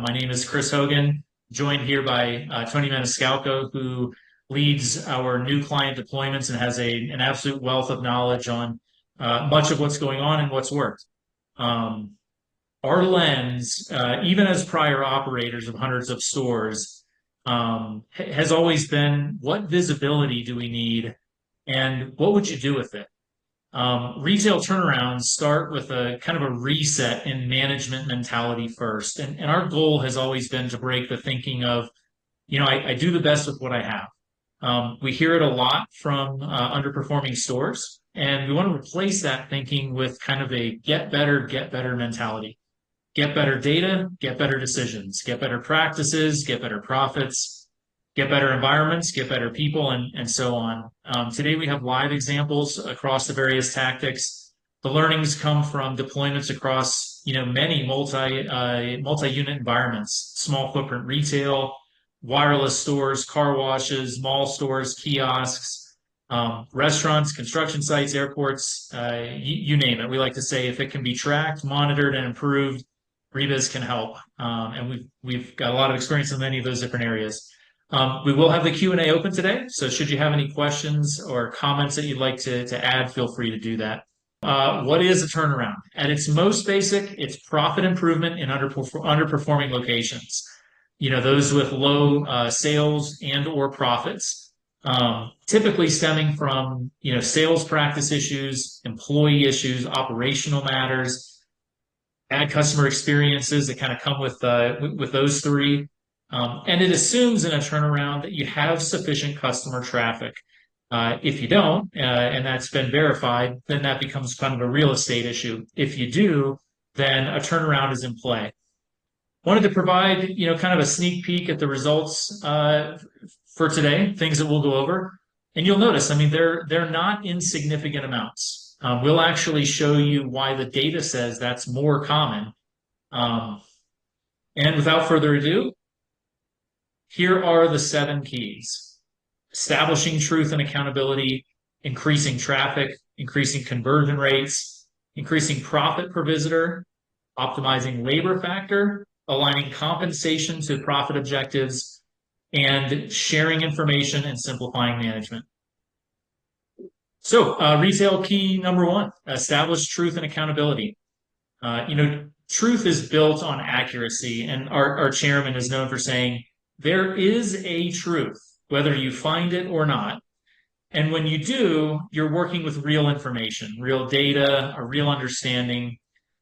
My name is Chris Hogan, joined here by Tony Maniscalco, who leads our new client deployments and has an absolute wealth of knowledge on much of what's going on and what's worked. Um, our lens, even as prior operators of hundreds of stores, has always been what visibility do we need and what would you do with it? Retail turnarounds start with a kind of a reset in management mentality first. And our goal has always been to break the thinking of, I do the best with what I have. We hear it a lot from underperforming stores, and we want to replace that thinking with kind of a get better mentality. Get better data, get better decisions, get better practices, get better profits, get better environments, get better people, and so on. Today we have live examples across the various tactics. The learnings come from deployments across many multi-unit environments, small footprint retail, wireless stores, car washes, mall stores, kiosks, restaurants, construction sites, airports, you name it. We like to say if it can be tracked, monitored, and improved, Rebiz can help. And we've got a lot of experience in many of those different areas. We will have the Q&A open today, so should you have any questions or comments that you'd like to add, feel free to do that. What is a turnaround? At its most basic, it's profit improvement in underperforming locations. Those with low sales and or profits, typically stemming from sales practice issues, employee issues, operational matters, bad customer experiences that kind of come with those three. And it assumes in a turnaround that you have sufficient customer traffic. If you don't, and that's been verified, then that becomes kind of a real estate issue. If you do, then a turnaround is in play. Wanted to provide, kind of a sneak peek at the results for today, things that we'll go over. And you'll notice, I mean, they're not insignificant amounts. We'll actually show you why the data says that's more common. And without further ado, here are the 7 keys: establishing truth and accountability, increasing traffic, increasing conversion rates, increasing profit per visitor, optimizing labor factor, aligning compensation to profit objectives, and sharing information and simplifying management. So, retail key number 1, establish truth and accountability. Truth is built on accuracy, and our chairman is known for saying, there is a truth, whether you find it or not. And when you do, you're working with real information, real data, a real understanding.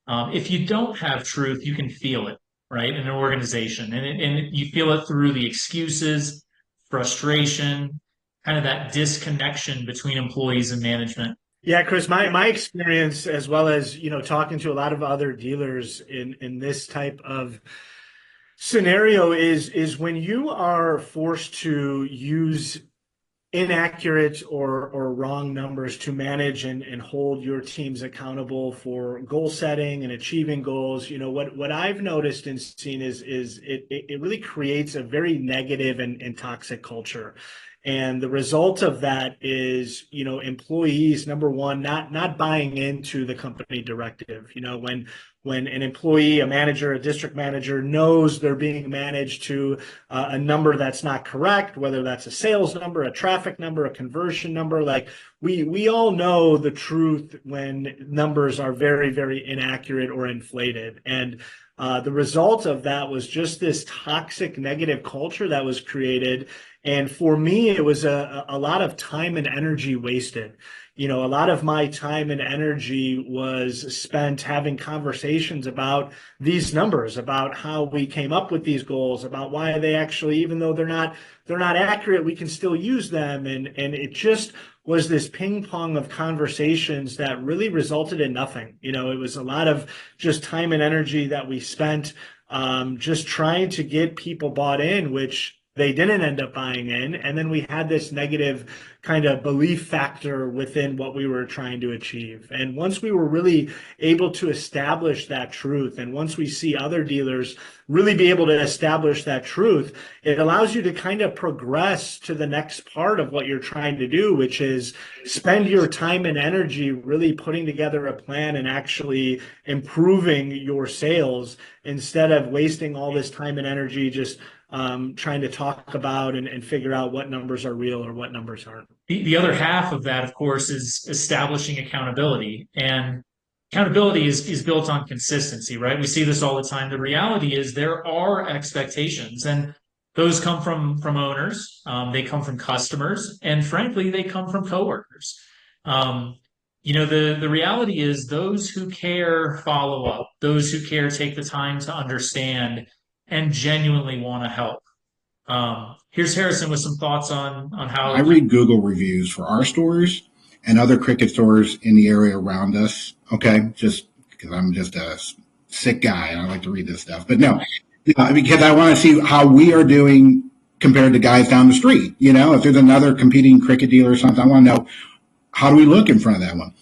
If you don't have truth, you can feel it, right, in an organization. And you feel it through the excuses, frustration, kind of that disconnection between employees and management. Yeah, Chris, my experience, as well as, talking to a lot of other dealers in this type of scenario is when you are forced to use inaccurate or wrong numbers to manage and hold your teams accountable for goal setting and achieving goals. What I've noticed and seen is it really creates a very negative and toxic culture. And the result of that is, employees, number one, not buying into the company directive. When an employee, a manager, a district manager knows they're being managed to a number that's not correct, whether that's a sales number, a traffic number, a conversion number, like we all know the truth when numbers are very, very inaccurate or inflated. And the result of that was just this toxic, negative culture that was created. And for me, it was a lot of time and energy wasted. A lot of my time and energy was spent having conversations about these numbers, about how we came up with these goals, about why they actually, even though they're not accurate, we can still use them. And it just was this ping pong of conversations that really resulted in nothing. It was a lot of just time and energy that we spent just trying to get people bought in, which they didn't end up buying in. And then we had this negative kind of belief factor within what we were trying to achieve. And once we were really able to establish that truth, and once we see other dealers really be able to establish that truth, it allows you to kind of progress to the next part of what you're trying to do, which is spend your time and energy really putting together a plan and actually improving your sales instead of wasting all this time and energy just trying to talk about and figure out what numbers are real or what numbers aren't. The other half of that, of course, is establishing accountability. And accountability is built on consistency, right? We see this all the time. The reality is there are expectations, and those come from owners, they come from customers, and frankly, they come from coworkers. The reality is those who care follow up, those who care take the time to understand and genuinely want to help. Here's Harrison with some thoughts on how I read Google reviews for our stores and other Cricut stores in the area around us. Okay, just because I'm just a sick guy and I like to read this stuff. But no, because I want to see how we are doing compared to guys down the street. If there's another competing Cricut dealer or something, I want to know, how do we look in front of that one?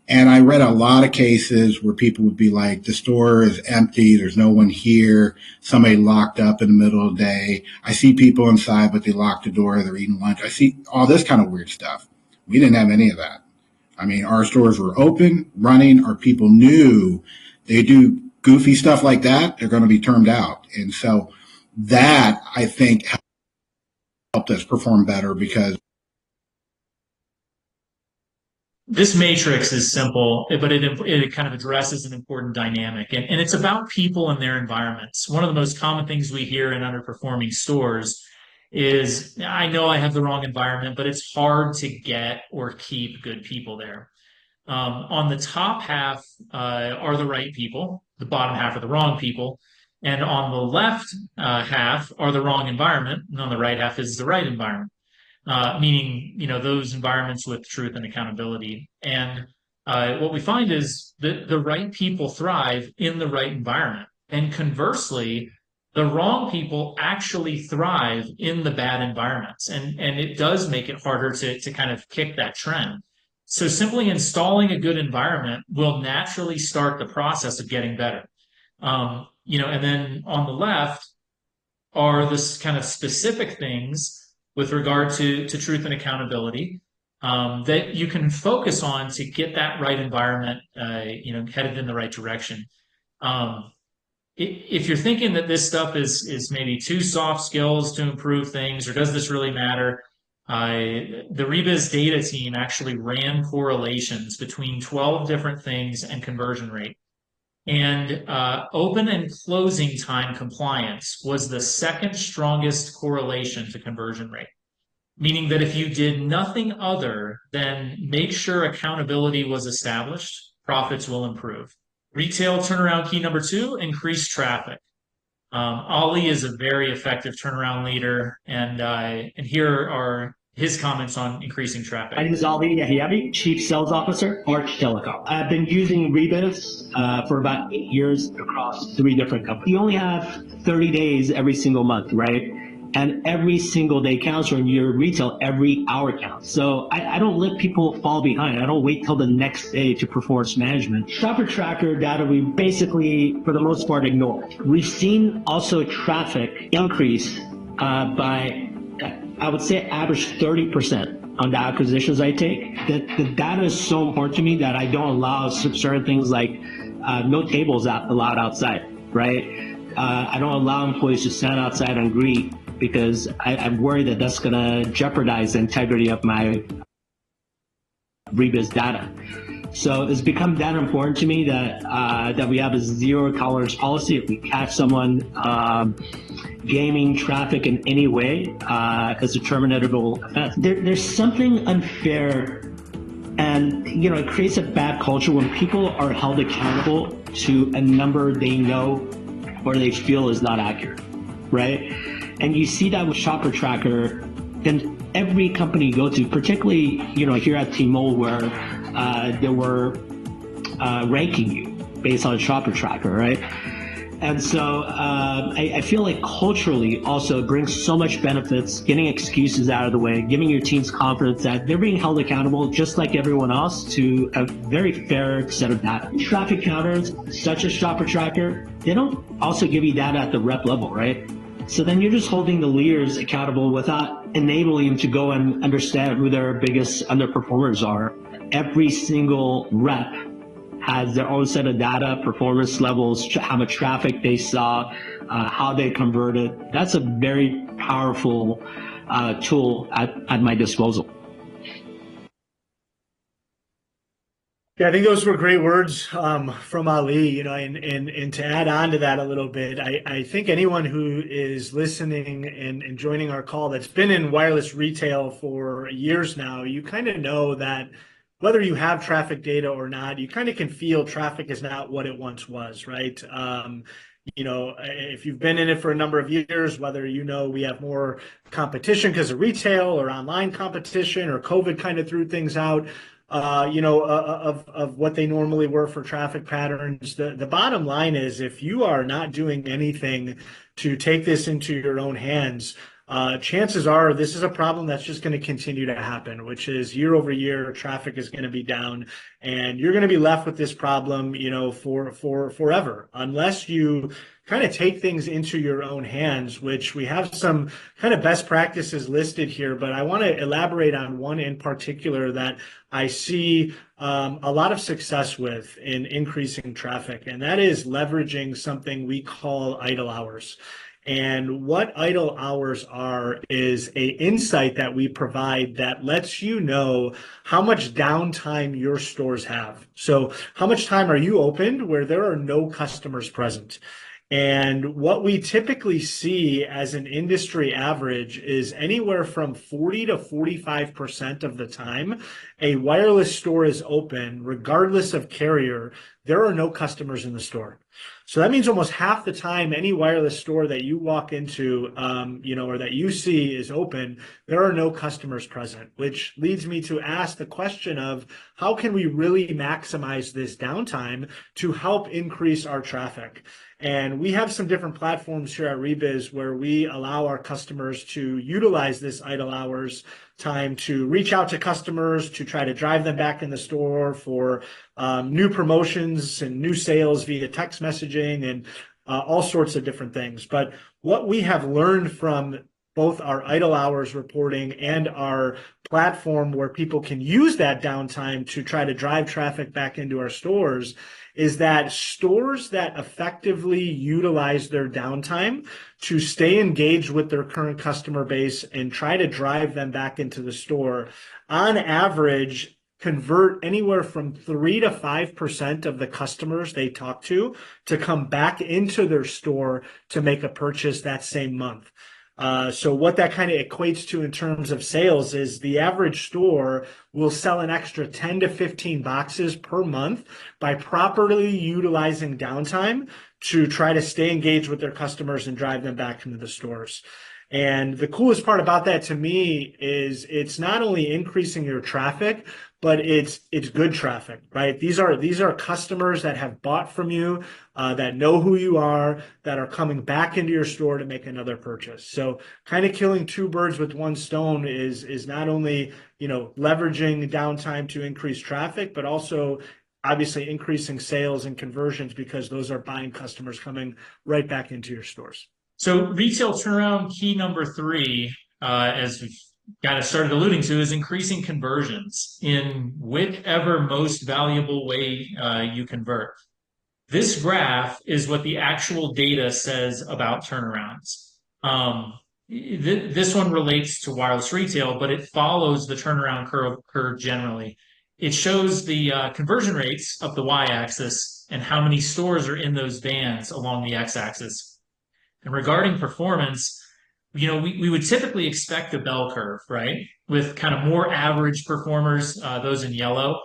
And I read a lot of cases where people would be like, the store is empty. There's no one here. Somebody locked up in the middle of the day. I see people inside, but they locked the door. They're eating lunch. I see all this kind of weird stuff. We didn't have any of that. I mean, our stores were open, running. Our people knew they do goofy stuff like that, they're going to be termed out. And so that, I think, helped us perform better because this matrix is simple, but it kind of addresses an important dynamic. And it's about people and their environments. One of the most common things we hear in underperforming stores is, I know I have the wrong environment, but it's hard to get or keep good people there. On the top half are the right people, the bottom half are the wrong people. And on the left half are the wrong environment, and on the right half is the right environment. Meaning, those environments with truth and accountability. And what we find is that the right people thrive in the right environment. And conversely, the wrong people actually thrive in the bad environments. And it does make it harder to kind of kick that trend. So simply installing a good environment will naturally start the process of getting better. And then on the left are this kind of specific things with regard to truth and accountability that you can focus on to get that right environment, headed in the right direction. If you're thinking that this stuff is maybe too soft skills to improve things, or does this really matter? The Rebiz data team actually ran correlations between 12 different things and conversion rate. And open and closing time compliance was the second strongest correlation to conversion rate, meaning that if you did nothing other than make sure accountability was established, profits will improve. Retail turnaround key number 2, increase traffic. Ali is a very effective turnaround leader, and here are his comments on increasing traffic. My name is Ali Yahiabi, Chief Sales Officer, Arch Telecom. I've been using Rebiz for about 8 years across 3 different companies. You only have 30 days every single month, right? And every single day counts. When you're retail, every hour counts. So I don't let people fall behind. I don't wait till the next day to performance management. Shopper tracker data we basically, for the most part, ignore. We've seen also traffic increase by, I would say, average 30% on the acquisitions I take. The data is so important to me that I don't allow certain things like no tables allowed outside, right? I don't allow employees to stand outside and greet because I'm worried that that's going to jeopardize the integrity of my Rebiz data. So it's become that important to me that we have a zero tolerance policy. If we catch someone gaming traffic in any way, it's a terminatable offense. There's something unfair, and it creates a bad culture when people are held accountable to a number they know or they feel is not accurate, right? And you see that with Shopper Tracker in every company you go to, particularly here at T-Mobile, where they were ranking you based on Shopper Tracker, right? And so I feel like culturally also it brings so much benefits, getting excuses out of the way, giving your teams confidence that they're being held accountable just like everyone else to a very fair set of data. Traffic counters, such as Shopper Tracker, they don't also give you data at the rep level, right? So then you're just holding the leaders accountable without enabling them to go and understand who their biggest underperformers are. Every single rep has their own set of data, performance levels, how much traffic they saw, how they converted. That's a very powerful tool at my disposal. Yeah, I think those were great words from Ali, you know, and to add on to that a little bit, I think anyone who is listening and joining our call that's been in wireless retail for years now, you kind of know that whether you have traffic data or not, you kind of can feel traffic is not what it once was, right? You know, if you've been in it for a number of years, whether you know we have more competition because of retail or online competition or COVID kind of threw things out, you know, of what they normally were for traffic patterns. The bottom line is if you are not doing anything to take this into your own hands, chances are this is a problem that's just going to continue to happen, which is year over year, traffic is going to be down and you're going to be left with this problem, you know, for forever, unless you kind of take things into your own hands, which we have some kind of best practices listed here, but I want to elaborate on one in particular that I see a lot of success with in increasing traffic, and that is leveraging something we call idle hours. And what idle hours are is a insight that we provide that lets you know how much downtime your stores have. So how much time are you opened where there are no customers present? And what we typically see as an industry average is anywhere from 40 to 45% of the time a wireless store is open, regardless of carrier, there are no customers in the store. So that means almost half the time any wireless store that you walk into, you know, or that you see is open, there are no customers present, which leads me to ask the question of how can we really maximize this downtime to help increase our traffic? And we have some different platforms here at Rebiz where we allow our customers to utilize this idle hours time to reach out to customers, to try to drive them back in the store for new promotions and new sales via text messaging and all sorts of different things. But what we have learned from both our idle hours reporting and our platform where people can use that downtime to try to drive traffic back into our stores is that stores that effectively utilize their downtime to stay engaged with their current customer base and try to drive them back into the store, on average, convert anywhere from 3 to 5% of the customers they talk to come back into their store to make a purchase that same month. So what that kind of equates to in terms of sales is the average store will sell an extra 10 to 15 boxes per month by properly utilizing downtime to try to stay engaged with their customers and drive them back into the stores. And the coolest part about that to me is it's not only increasing your traffic, but it's good traffic, right? These are customers that have bought from you, that know who you are, that are coming back into your store to make another purchase. So kind of killing two birds with one stone is not only, you know, leveraging downtime to increase traffic, but also obviously increasing sales and conversions because those are buying customers coming right back into your stores. So retail turnaround key number 3, as we've kind of started alluding to, is increasing conversions in whichever most valuable way you convert. This graph is what the actual data says about turnarounds. This one relates to wireless retail, but it follows the turnaround curve generally. It shows the conversion rates of the y-axis and how many stores are in those bands along the x-axis. And regarding performance, you know, we would typically expect a bell curve, right? With kind of more average performers, those in yellow,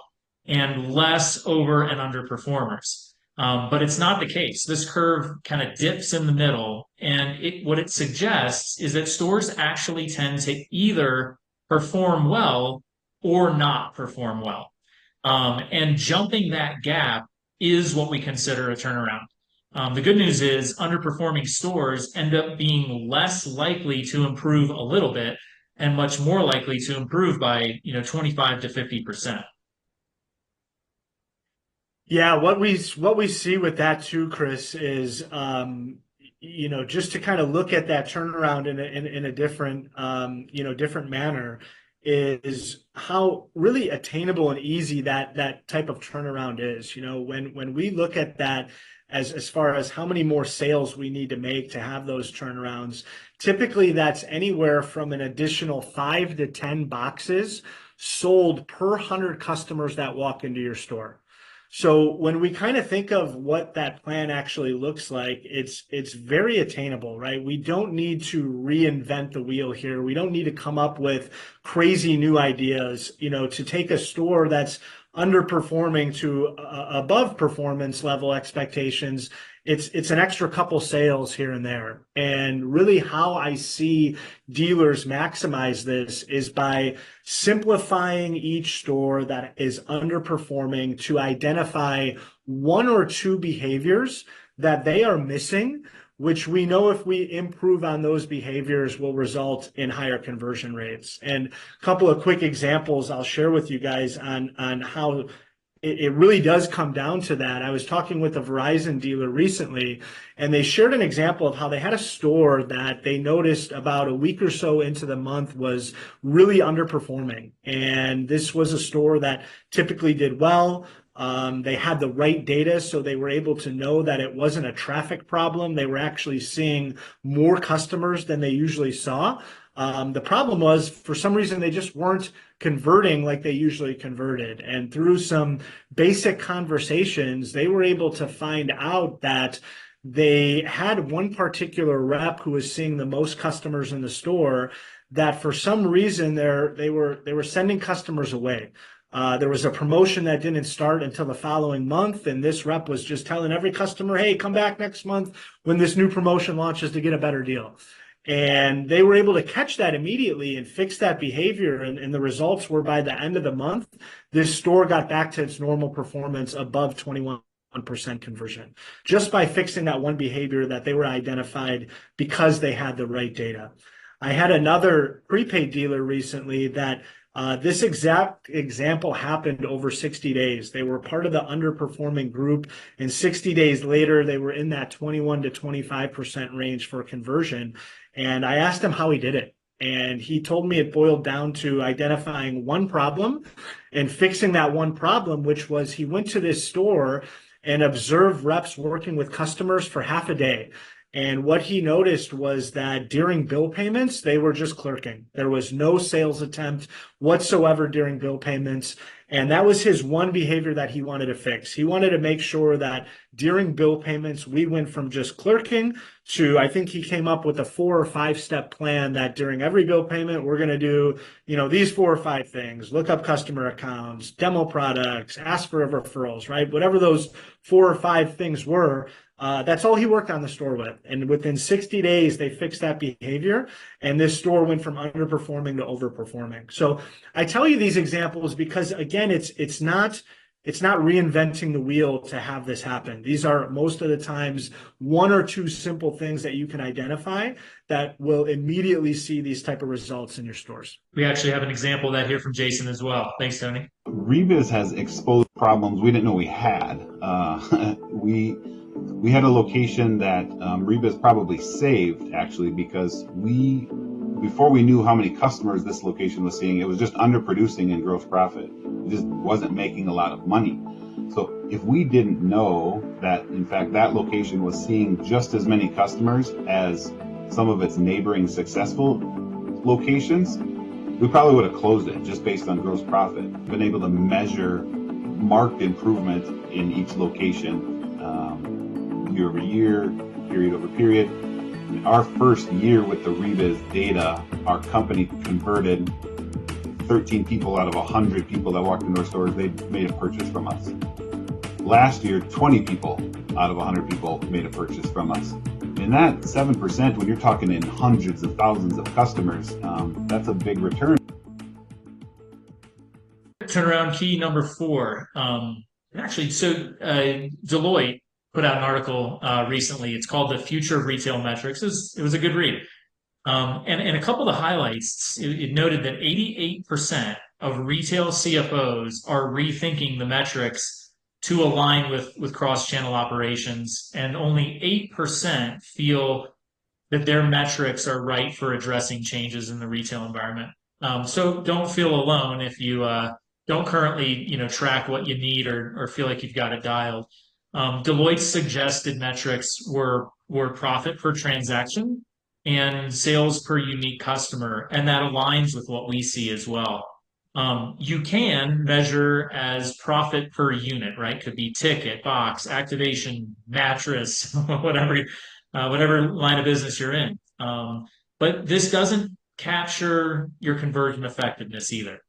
and less over and underperformers. But it's not the case. This curve kind of dips in the middle, and what it suggests is that stores actually tend to either perform well or not perform well. And jumping that gap is what we consider a turnaround. The good news is underperforming stores end up being less likely to improve a little bit and much more likely to improve by, 25 to 50%. Yeah, what we see with that too, Chris, is just to kind of look at that turnaround in a different different manner, is how really attainable and easy that type of turnaround is. When we look at that as far as how many more sales we need to make to have those turnarounds, typically that's anywhere from an additional 5 to 10 boxes sold per 100 customers that walk into your store. So when we kind of think of what that plan actually looks like, it's very attainable, right? We don't need to reinvent the wheel here. We don't need to come up with crazy new ideas, to take a store that's underperforming to above performance level expectations. It's an extra couple sales here and there. And really how I see dealers maximize this is by simplifying each store that is underperforming to identify one or two behaviors that they are missing, which we know if we improve on those behaviors will result in higher conversion rates. And a couple of quick examples I'll share with you guys on how it really does come down to that. I was talking with a Verizon dealer recently, and they shared an example of how they had a store that they noticed about a week or so into the month was really underperforming. And this was a store that typically did well. They had the right data, so they were able to know that it wasn't a traffic problem. They were actually seeing more customers than they usually saw. The problem was, for some reason, they just weren't converting like they usually converted. And through some basic conversations, they were able to find out that they had one particular rep who was seeing the most customers in the store, that for some reason they were sending customers away. There was a promotion that didn't start until the following month, and this rep was just telling every customer, hey, come back next month when this new promotion launches to get a better deal. And they were able to catch that immediately and fix that behavior. And the results were, by the end of the month, this store got back to its normal performance above 21% conversion, just by fixing that one behavior that they were identified because they had the right data. I had another prepaid dealer recently that this exact example happened over 60 days. They were part of the underperforming group, and 60 days later, they were in that 21 to 25% range for conversion. And I asked him how he did it. And he told me it boiled down to identifying one problem and fixing that one problem, which was he went to this store and observed reps working with customers for half a day. And what he noticed was that during bill payments, they were just clerking. There was no sales attempt whatsoever during bill payments. And that was his one behavior that he wanted to fix. He wanted to make sure that during bill payments, we went from just clerking to, I think he came up with a 4 or 5 step plan that during every bill payment, we're going to do, these 4 or 5 things: look up customer accounts, demo products, ask for referrals, right? Whatever those 4 or 5 things were, that's all he worked on the store with. And within 60 days, they fixed that behavior, and this store went from underperforming to overperforming. So I tell you these examples because, again, it's not reinventing the wheel to have this happen. These are most of the times 1 or 2 simple things that you can identify that will immediately see these type of results in your stores. We actually have an example of that here from Jason as well. Thanks, Tony. Reviz has exposed problems we didn't know we had. We had a location that Reviz probably saved, actually, because before we knew how many customers this location was seeing, it was just underproducing in gross profit. It just wasn't making a lot of money. So if we didn't know that, in fact, that location was seeing just as many customers as some of its neighboring successful locations, we probably would have closed it just based on gross profit. Been able to measure marked improvement in each location year over year, period over period. Our first year with the Reviz data, our company converted 13 people out of 100 people that walked into our stores. They made a purchase from us. Last year, 20 people out of 100 people made a purchase from us. And that 7%, when you're talking in hundreds of thousands of customers, that's a big return. Turnaround key number 4. Deloitte put out an article recently. It's called "The Future of Retail Metrics." It was a good read. And a couple of the highlights, it noted that 88% of retail CFOs are rethinking the metrics to align with cross-channel operations, and only 8% feel that their metrics are right for addressing changes in the retail environment. So don't feel alone if you don't currently, track what you need or feel like you've got it dialed. Deloitte's suggested metrics were profit per transaction and sales per unique customer, and that aligns with what we see as well. You can measure as profit per unit, right? Could be ticket, box, activation, mattress, whatever line of business you're in. But this doesn't capture your conversion effectiveness either.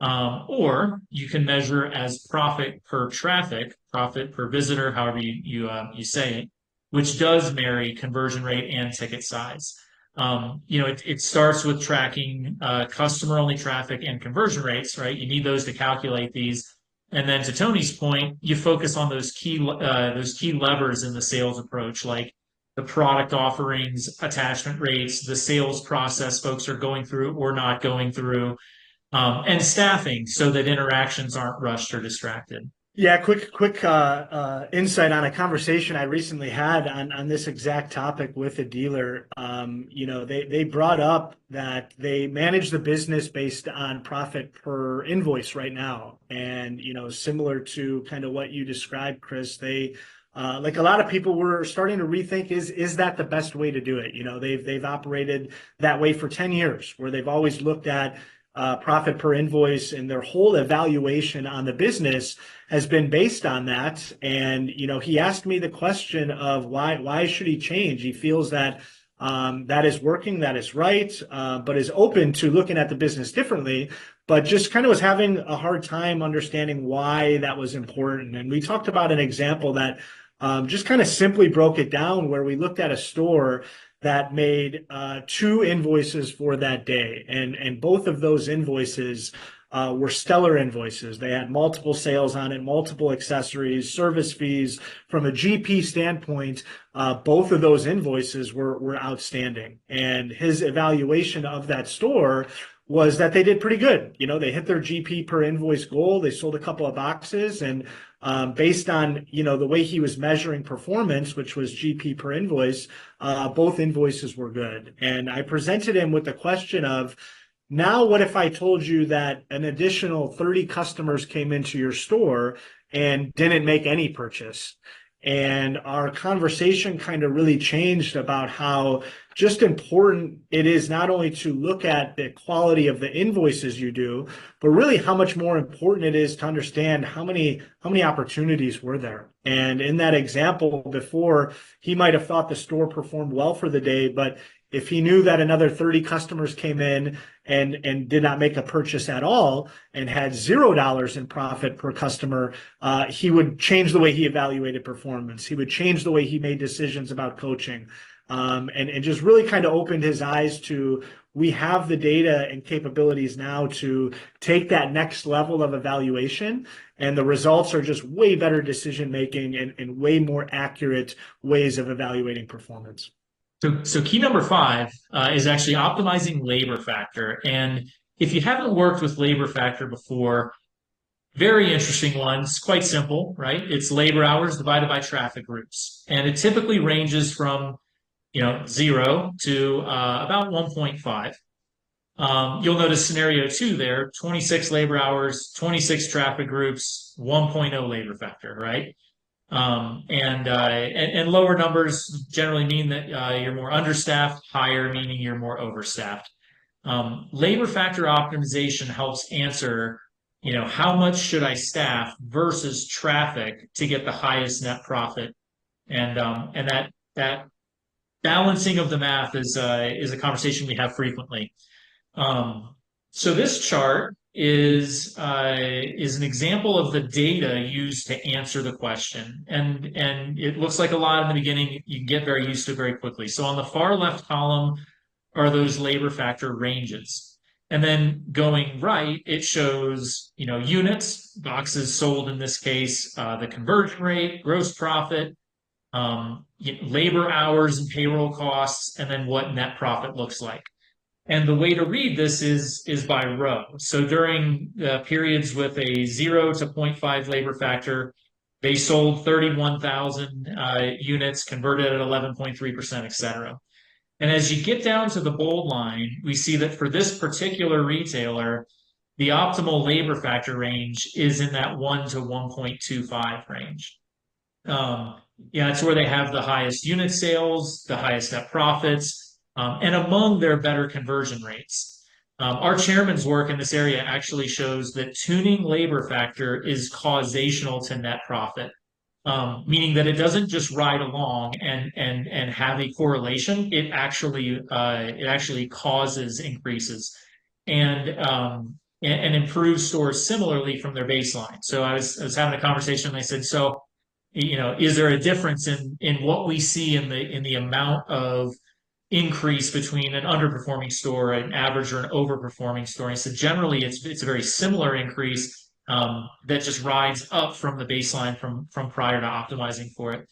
Or you can measure as profit per traffic, profit per visitor, however you say it, which does marry conversion rate and ticket size. It starts with tracking customer-only traffic and conversion rates, right? You need those to calculate these. And then to Tony's point, you focus on those key levers in the sales approach, like the product offerings, attachment rates, the sales process folks are going through or not going through, and staffing so that interactions aren't rushed or distracted. Yeah, quick insight on a conversation I recently had on this exact topic with a dealer. They brought up that they manage the business based on profit per invoice right now, and similar to kind of what you described, Chris, they like a lot of people were starting to rethink, is that the best way to do it? They've operated that way for 10 years, where they've always looked at profit per invoice, and their whole evaluation on the business has been based on that. And he asked me the question of why should he change? He feels that that is working, that is right, but is open to looking at the business differently, but just kind of was having a hard time understanding why that was important. And we talked about an example that just kind of simply broke it down, where we looked at a store that made 2 invoices for that day. And both of those invoices were stellar invoices. They had multiple sales on it, multiple accessories, service fees. From a GP standpoint, both of those invoices were outstanding. And his evaluation of that store was that they did pretty good. They hit their GP per invoice goal. They sold a couple of boxes, and based on the way he was measuring performance, which was GP per invoice, both invoices were good. And I presented him with the question of, now what if I told you that an additional 30 customers came into your store and didn't make any purchase? And our conversation kind of really changed about how just important it is not only to look at the quality of the invoices you do, but really how much more important it is to understand how many opportunities were there. And in that example before, he might have thought the store performed well for the day, but if he knew that another 30 customers came in and did not make a purchase at all and had $0 in profit per customer, he would change the way he evaluated performance. He would change the way he made decisions about coaching, and just really kind of opened his eyes to, we have the data and capabilities now to take that next level of evaluation, and the results are just way better decision making and way more accurate ways of evaluating performance. So key number 5 is actually optimizing labor factor. And if you haven't worked with labor factor before, very interesting one. It's quite simple, right? It's labor hours divided by traffic routes. And it typically ranges from 0 to about 1.5. You'll notice scenario 2 there, 26 labor hours, 26 traffic groups, 1.0 labor factor, right? And lower numbers generally mean that you're more understaffed, higher meaning you're more overstaffed. Labor factor optimization helps answer, how much should I staff versus traffic to get the highest net profit, and that balancing of the math is a conversation we have frequently. So this chart is an example of the data used to answer the question, and it looks like a lot in the beginning. You can get very used to it very quickly. So on the far left column are those labor factor ranges, and then going right, it shows units, boxes sold in this case, the conversion rate, gross profit, labor hours and payroll costs, and then what net profit looks like. And the way to read this is by row. So during periods with a 0 to 0.5 labor factor, they sold 31,000 units, converted at 11.3%, et cetera. And as you get down to the bold line, we see that for this particular retailer, the optimal labor factor range is in that 1 to 1.25 range. Yeah, it's where they have the highest unit sales, the highest net profits, and among their better conversion rates. Our chairman's work in this area actually shows that tuning labor factor is causational to net profit, meaning that it doesn't just ride along and have a correlation. It actually causes increases and improves stores similarly from their baseline. So I was having a conversation and I said, so is there a difference in what we see in the amount of increase between an underperforming store, an average or an overperforming store? And I said generally it's a very similar increase that just rides up from the baseline from prior to optimizing for it.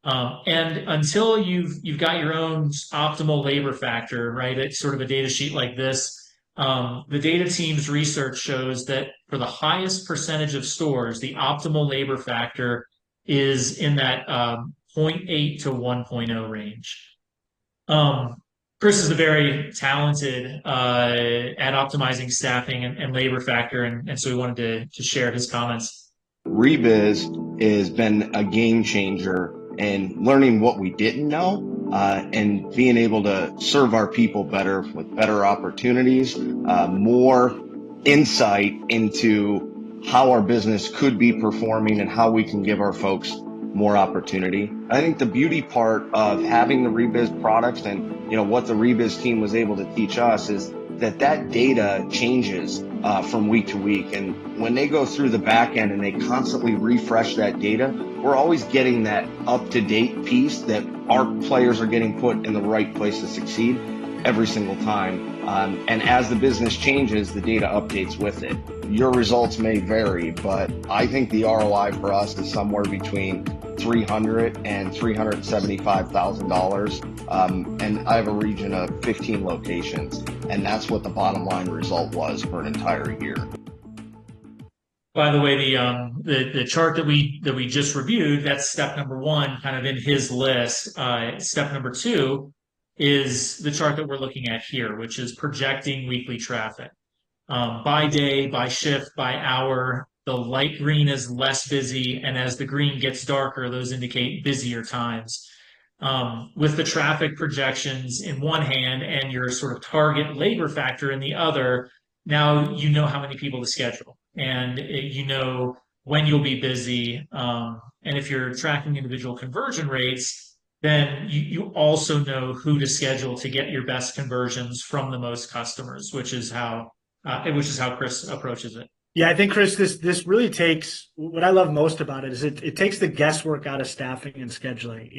And until you've got your own optimal labor factor, right? It's sort of a data sheet like this. The data team's research shows that for the highest percentage of stores, the optimal labor factor is in that 0.8 to 1.0 range. Chris is a very talented at optimizing staffing and labor factor, and so we wanted to share his comments. Rebiz has been a game changer in learning what we didn't know and being able to serve our people better with better opportunities, more insight into how our business could be performing and how we can give our folks more opportunity. I think the beauty part of having the Rebiz products and what the Rebiz team was able to teach us is that data changes from week to week. And when they go through the back end and they constantly refresh that data, we're always getting that up-to-date piece that our players are getting put in the right place to succeed every single time. And as the business changes, the data updates with it. Your results may vary, but I think the ROI for us is somewhere between $300,000 and $375,000. And I have a region of 15 locations, and that's what the bottom line result was for an entire year. By the way, the chart that we just reviewed, that's step number one, kind of in his list. Step number two is the chart that we're looking at here, which is projecting weekly traffic. By day, by shift, by hour, the light green is less busy, and as the green gets darker, those indicate busier times. With the traffic projections in one hand and your sort of target labor factor in the other, now you know how many people to schedule, and you know when you'll be busy. And if you're tracking individual conversion rates, then you also know who to schedule to get your best conversions from the most customers, which is how Chris approaches it. Yeah, I think, Chris, this really takes, what I love most about it is it takes the guesswork out of staffing and scheduling.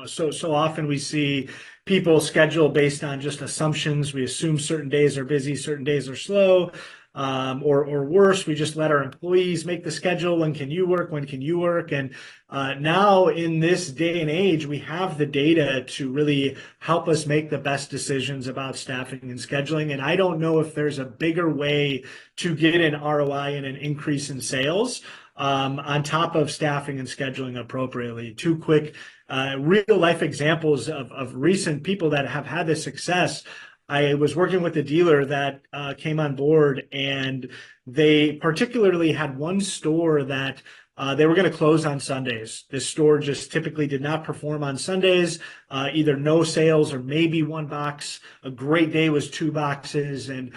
So often we see people schedule based on just assumptions. We assume certain days are busy, certain days are slow, or worse, we just let our employees make the schedule. When can you work? When can you work? And now in this day and age, we have the data to really help us make the best decisions about staffing and scheduling. And I don't know if there's a bigger way to get an ROI and an increase in sales on top of staffing and scheduling appropriately. Two quick real life examples of recent people that have had this success. I was working with a dealer that came on board, and they particularly had one store that they were going to close on Sundays. This store just typically did not perform on Sundays, either no sales or maybe one box. A great day was 2 boxes, and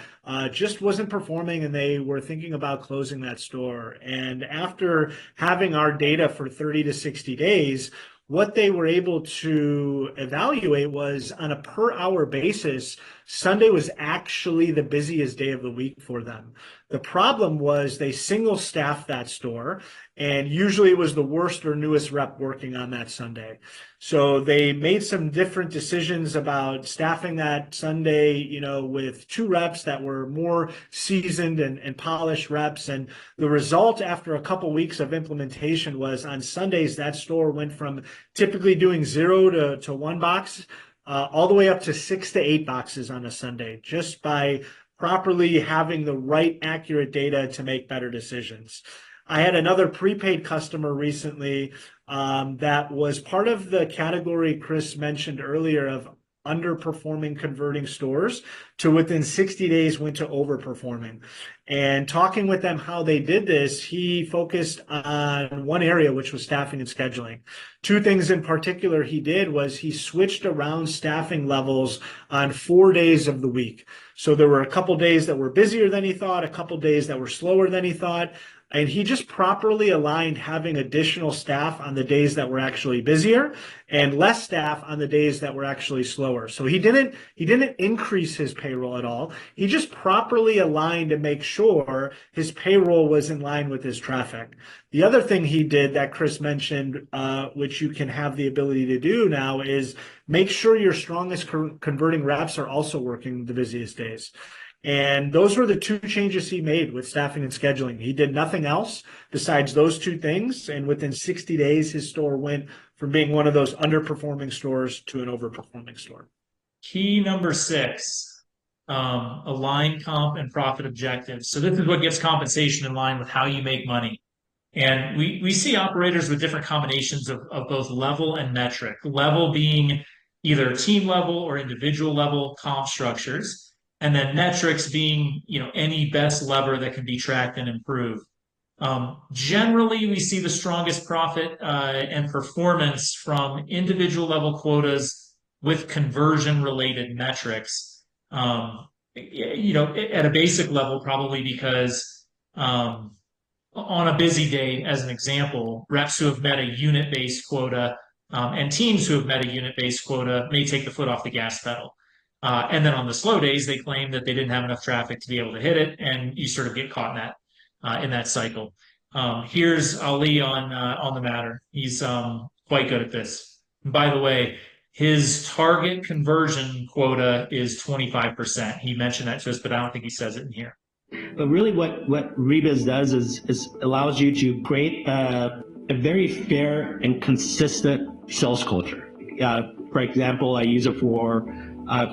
just wasn't performing, and they were thinking about closing that store. And after having our data for 30 to 60 days, what they were able to evaluate was on a per hour basis, Sunday was actually the busiest day of the week for them. The problem was they single staffed that store, and usually it was the worst or newest rep working on that Sunday. So they made some different decisions about staffing that Sunday, with 2 reps that were more seasoned and polished reps. And the result after a couple weeks of implementation was on Sundays, that store went from typically doing 0 to 1 box, all the way up to 6 to 8 boxes on a Sunday, just by properly having the right accurate data to make better decisions. I had another prepaid customer recently that was part of the category Chris mentioned earlier of underperforming converting stores to within 60 days went to overperforming. And talking with them how they did this, he focused on one area, which was staffing and scheduling. 2 things in particular he did was he switched around staffing levels on 4 days of the week. So there were a couple days that were busier than he thought, a couple days that were slower than he thought. And he just properly aligned having additional staff on the days that were actually busier and less staff on the days that were actually slower. So he didn't increase his payroll at all. He just properly aligned to make sure his payroll was in line with his traffic. The other thing he did that Chris mentioned, which you can have the ability to do now, is make sure your strongest converting reps are also working the busiest days. And those were the 2 changes he made with staffing and scheduling. He did nothing else besides those 2 things. And within 60 days, his store went from being one of those underperforming stores to an overperforming store. Key number 6, align comp and profit objectives. So this is what gets compensation in line with how you make money. And we see operators with different combinations of both level and metric. Level being either team level or individual level comp structures. And then metrics being, any best lever that can be tracked and improved. Generally, we see the strongest profit and performance from individual level quotas with conversion related metrics. At a basic level, probably because on a busy day, as an example, reps who have met a unit-based quota and teams who have met a unit-based quota may take the foot off the gas pedal. And then on the slow days, they claim that they didn't have enough traffic to be able to hit it, and you sort of get caught in that cycle. Here's Ali on the matter. He's quite good at this. And by the way, his target conversion quota is 25%. He mentioned that to us, but I don't think he says it in here. But really what Rebiz does is allows you to create a very fair and consistent sales culture. For example, I use it for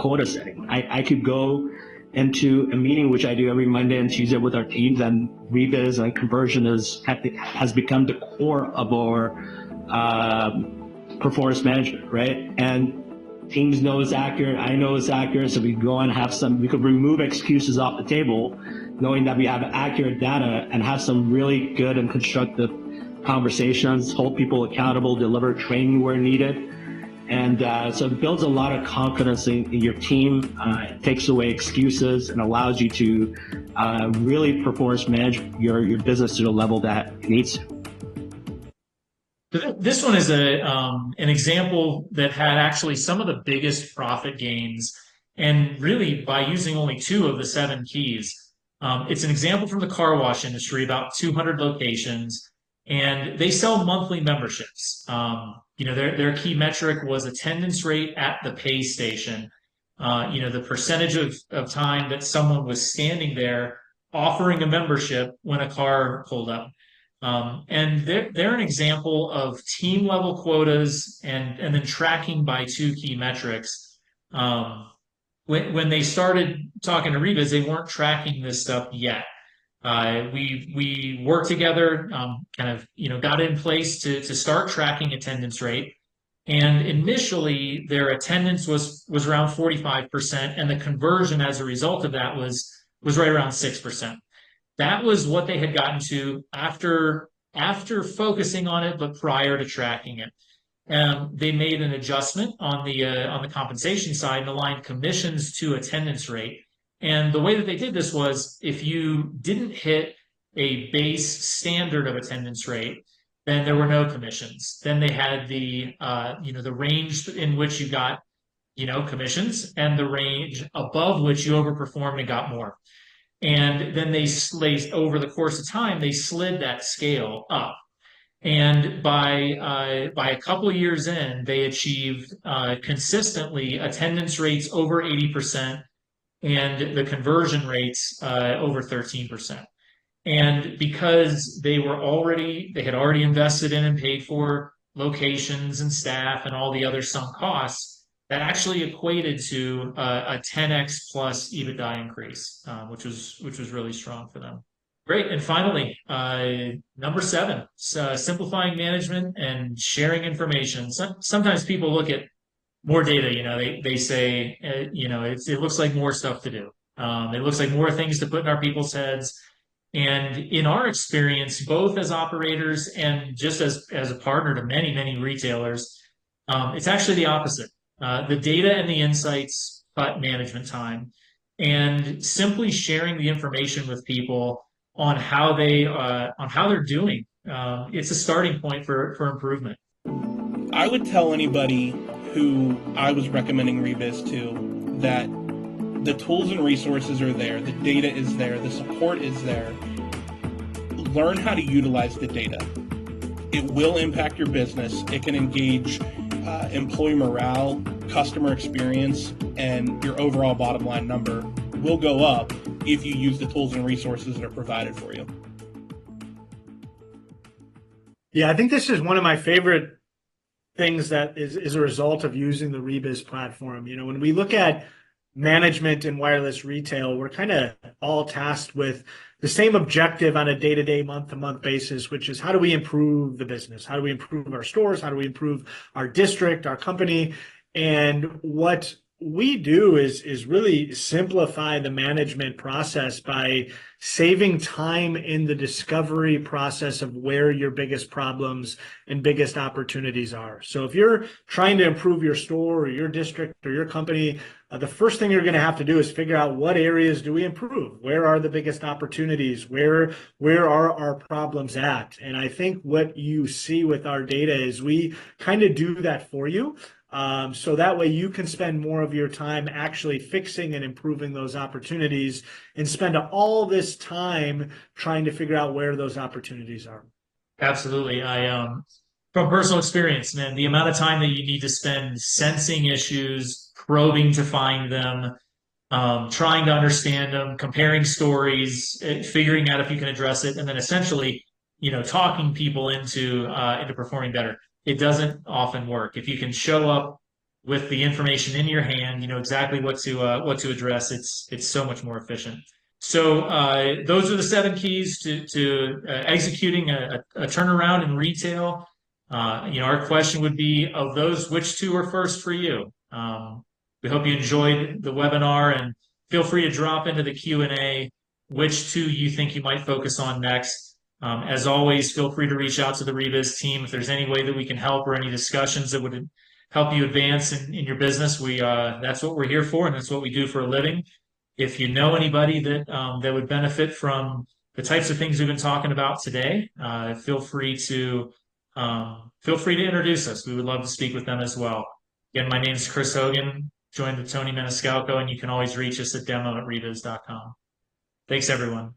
quota setting. I could go into a meeting, which I do every Monday and Tuesday with our teams, and Rebiz and conversion has become the core of our performance management, right? And teams know it's accurate, I know it's accurate, so we go and we could remove excuses off the table, knowing that we have accurate data and have some really good and constructive conversations, hold people accountable, deliver training where needed. And so it builds a lot of confidence in your team. It takes away excuses and allows you to really performance manage your business to the level that it needs to. This one is an example that had actually some of the biggest profit gains, and really by using only 2 of the 7 keys. It's an example from the car wash industry, about 200 locations, and they sell monthly memberships. Their key metric was attendance rate at the pay station. The percentage of time that someone was standing there offering a membership when a car pulled up. And they're an example of team level quotas and then tracking by 2 key metrics. When they started talking to Rebiz, they weren't tracking this stuff yet. We worked together, got in place to start tracking attendance rate. And initially their attendance was around 45%, and the conversion as a result of that was right around 6%. That was what they had gotten to after focusing on it, but prior to tracking it. They made an adjustment on the compensation side and aligned commissions to attendance rate. And the way that they did this was, if you didn't hit a base standard of attendance rate, then there were no commissions. Then they had the range in which you got, commissions, and the range above which you overperformed and got more. And then over the course of time, they slid that scale up. And by a couple of years in, they achieved consistently attendance rates over 80% and the conversion rates over 13%. And because they had already invested in and paid for locations and staff and all the other sunk costs, that actually equated to a 10x plus EBITDA increase, which was really strong for them. Great. And finally, number 7, simplifying management and sharing information. Sometimes people look at more data, they say, it looks like more stuff to do. It looks like more things to put in our people's heads. And in our experience, both as operators and just as a partner to many, many retailers, it's actually the opposite. The data and the insights cut management time, and simply sharing the information with people on how they're doing. It's a starting point for improvement. I would tell anybody who I was recommending Rebiz to that the tools and resources are there, the data is there, the support is there. Learn how to utilize the data. It will impact your business. It can engage employee morale, customer experience, and your overall bottom line number will go up if you use the tools and resources that are provided for you. Yeah, I think this is one of my favorite things that is a result of using the Rebiz platform. When we look at management in wireless retail, we're kind of all tasked with the same objective on a day-to-day, month-to-month basis, which is how do we improve the business? How do we improve our stores? How do we improve our district, our company? And what we do is really simplify the management process by saving time in the discovery process of where your biggest problems and biggest opportunities are. So if you're trying to improve your store or your district or your company, the first thing you're going to have to do is figure out what areas do we improve? Where are the biggest opportunities? Where are our problems at? And I think what you see with our data is we kind of do that for you. So that way you can spend more of your time actually fixing and improving those opportunities and spend all this time trying to figure out where those opportunities are. Absolutely. From personal experience, man, the amount of time that you need to spend sensing issues, probing to find them, trying to understand them, comparing stories, figuring out if you can address it, and then essentially, talking people into performing better. It doesn't often work. If you can show up with the information in your hand, you know exactly what to address. It's so much more efficient. So those are the 7 keys to executing a turnaround in retail. Our question would be, of those, which 2 are first for you? We hope you enjoyed the webinar, and feel free to drop into the Q&A which 2 you think you might focus on next. As always, feel free to reach out to the Rebiz team if there's any way that we can help or any discussions that would help you advance in your business. That's what we're here for, and that's what we do for a living. If you know anybody that would benefit from the types of things we've been talking about today, feel free to introduce us. We would love to speak with them as well. Again, my name is Chris Hogan, joined with Tony Maniscalco, and you can always reach us at demo@rebiz.com. Thanks, everyone.